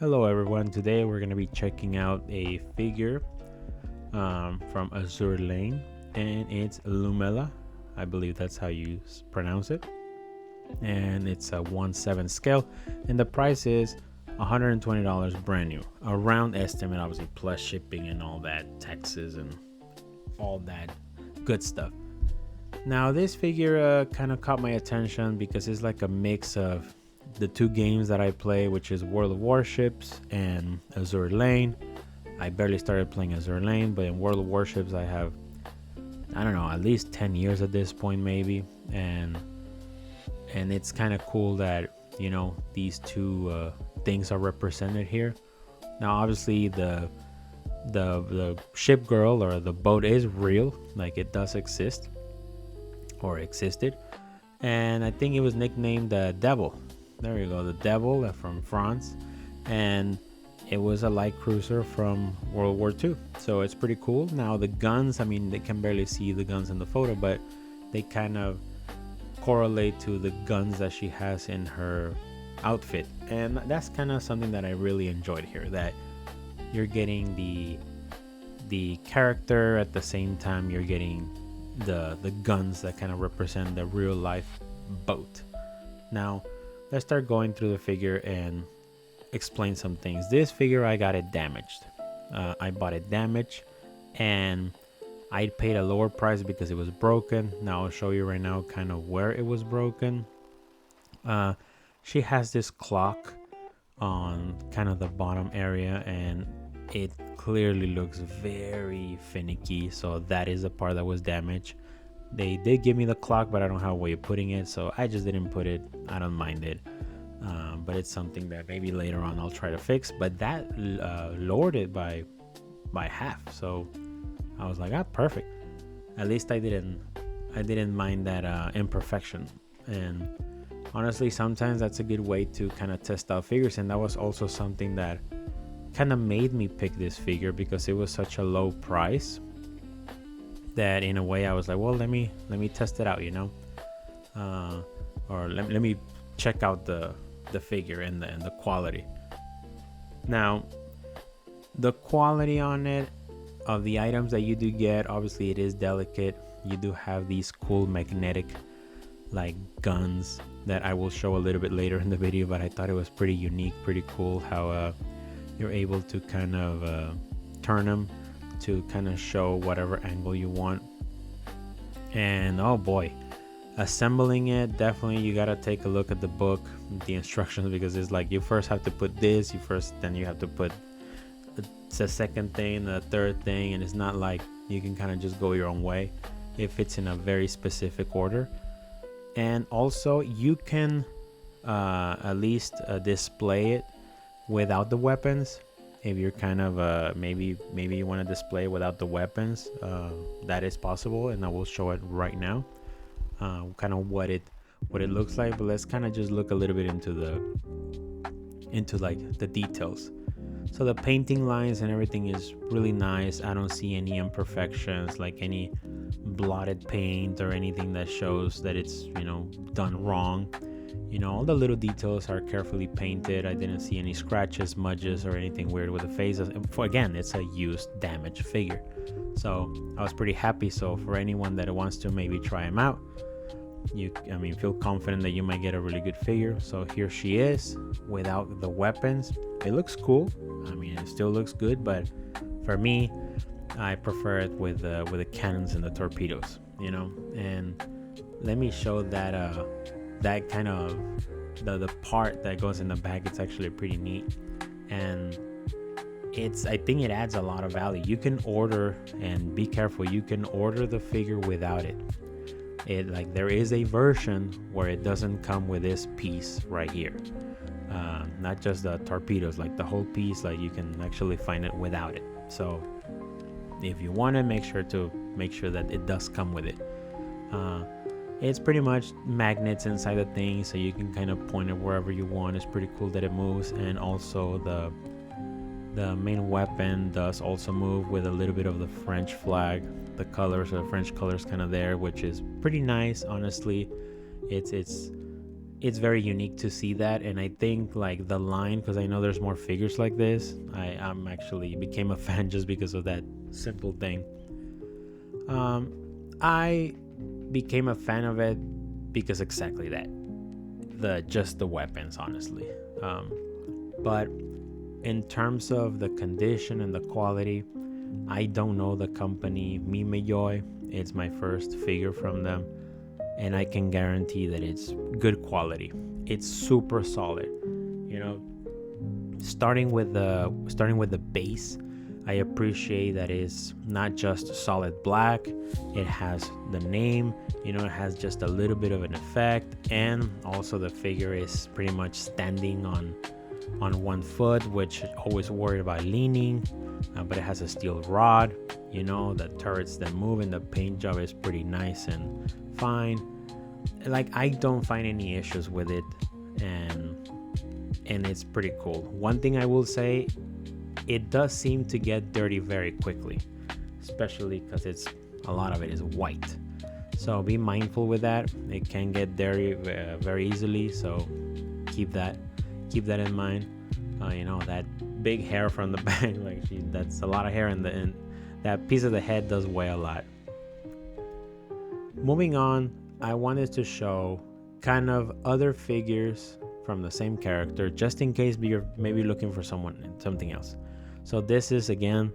Hello everyone, today we're going to be checking out a figure from Azure Lane, and it's Lumella. I believe that's how you pronounce it. And it's a 1/7 scale, and the price is $120 brand new. A round estimate, obviously, plus shipping and all that, taxes and all that good stuff. Now, this figure kind of caught my attention because it's like a mix of the two games that I play, which is World of Warships and Azure Lane. I barely started playing Azure Lane, but in World of Warships, I don't know, at least 10 years at this point, maybe. And it's kind of cool that, these two things are represented here. Now, obviously, the ship girl or the boat is real, like it does exist or existed, and I think it was nicknamed the Devil. There you go, the Devil from France, and it was a light cruiser from World War II. So it's pretty cool. Now the guns, I mean, they can barely see the guns in the photo, but they kind of correlate to the guns that she has in her outfit, and that's kind of something that I really enjoyed here. That you're getting the character at the same time you're getting the guns that kind of represent the real life boat. Now let's start going through the figure and explain some things. This figure, I got it damaged. I bought it damaged, and I paid a lower price because it was broken. Now I'll show you right now kind of where it was broken. She has this clock on kind of the bottom area, and it clearly looks very finicky, so that is the part that was damaged. They did give me the clock, but I don't have a way of putting it, so I just didn't put it. I don't mind it, but it's something that maybe later on I'll try to fix. But that lowered it by half, so I was like, perfect. At least I didn't mind that imperfection. And honestly, sometimes that's a good way to kind of test out figures, and that was also something that kind of made me pick this figure, because it was such a low price that in a way I was like, well, let me test it out, or let me check out the figure and the quality. Now, the quality on it of the items that you do get, obviously it is delicate. You do have these cool magnetic like guns that I will show a little bit later in the video, but I thought it was pretty unique, pretty cool how you're able to kind of turn them to kind of show whatever angle you want. And oh boy, assembling it, definitely you gotta take a look at the book, the instructions, because it's like you first have to put this, then you have to put the second thing, the third thing, and it's not like you can kind of just go your own way. It fits in a very specific order. And also you can at least display it without the weapons. If you're kind of maybe you want to display without the weapons, that is possible, and I will show it right now, kind of what it looks like. But let's kind of just look a little bit into like the details. So the painting lines and everything is really nice. I don't see any imperfections, like any blotted paint or anything that shows that it's done wrong. All the little details are carefully painted. I didn't see any scratches, smudges, or anything weird with the faces. Again, it's a used, damaged figure, so I was pretty happy. So for anyone that wants to maybe try them out, feel confident that you might get a really good figure. So here she is without the weapons. It looks cool. It still looks good, but for me, I prefer it with the cannons and the torpedoes. And let me show that kind of the part that goes in the back. It's actually pretty neat, and I think it adds a lot of value. You can order, and be careful, you can order the figure without it. There is a version where it doesn't come with this piece right here, not just the torpedoes, like the whole piece. Like you can actually find it without it. So if you want to make sure that it does come with it. It's pretty much magnets inside the thing, so you can kind of point it wherever you want. It's pretty cool that it moves. And also the main weapon does also move with a little bit of the French flag, the colors, or the French colors kind of there, which is pretty nice. Honestly, it's it's very unique to see that. And I think like the line, because I know there's more figures like this, I'm actually became a fan just because of that simple thing. I became a fan of it because exactly that, the weapons, honestly. But in terms of the condition and the quality, I don't know the company Mimeyoi. It's my first figure from them, and I can guarantee that it's good quality. It's super solid. You know, starting with the base, I appreciate that it's not just solid black. It has the name, it has just a little bit of an effect, and also the figure is pretty much standing on one foot, which always worried about leaning. But it has a steel rod, the turrets that move, and the paint job is pretty nice and fine. Like, I don't find any issues with it, and it's pretty cool. One thing I will say, it does seem to get dirty very quickly, especially because a lot of it is white. So be mindful with that. It can get dirty very easily, so keep that in mind. That big hair from the back, that's a lot of hair, and that piece of the head does weigh a lot. Moving on, I wanted to show kind of other figures from the same character, just in case you're maybe looking for something else. So this is, again,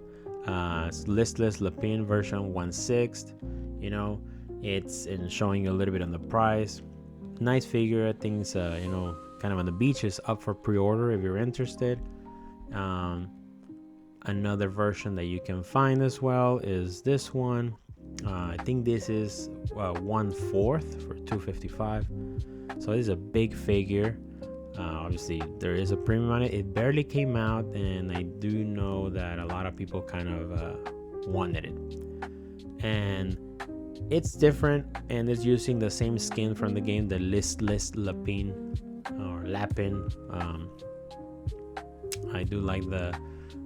listless Lapin version 1/6. It's in showing you a little bit on the price. Nice figure. I think it's kind of on the beach. Is up for pre-order if you're interested. Another version that you can find as well is this one. I think this is 1/4 for $255. So this is a big figure. Obviously there is a premium on it. It barely came out, and I do know that a lot of people kind of wanted it, and it's different, and it's using the same skin from the game, the listless Lapin or Lapin. I do like the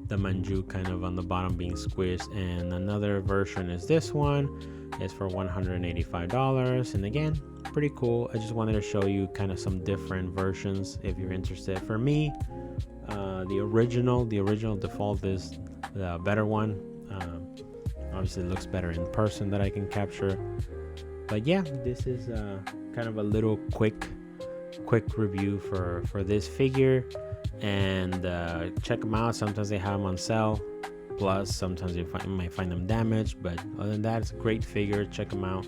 Manju kind of on the bottom being squished. And another version is this one. It's for $185, and again, pretty cool. I just wanted to show you kind of some different versions if you're interested. For me, the original default is the better one. Obviously it looks better in person that I can capture. But yeah, this is kind of a little quick review for this figure. And check them out. Sometimes they have them on sale, plus sometimes you might find them damaged, but other than that, it's a great figure. Check them out.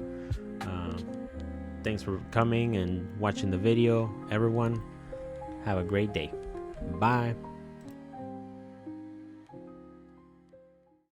Thanks for coming and watching the video, everyone. Have a great day. Bye.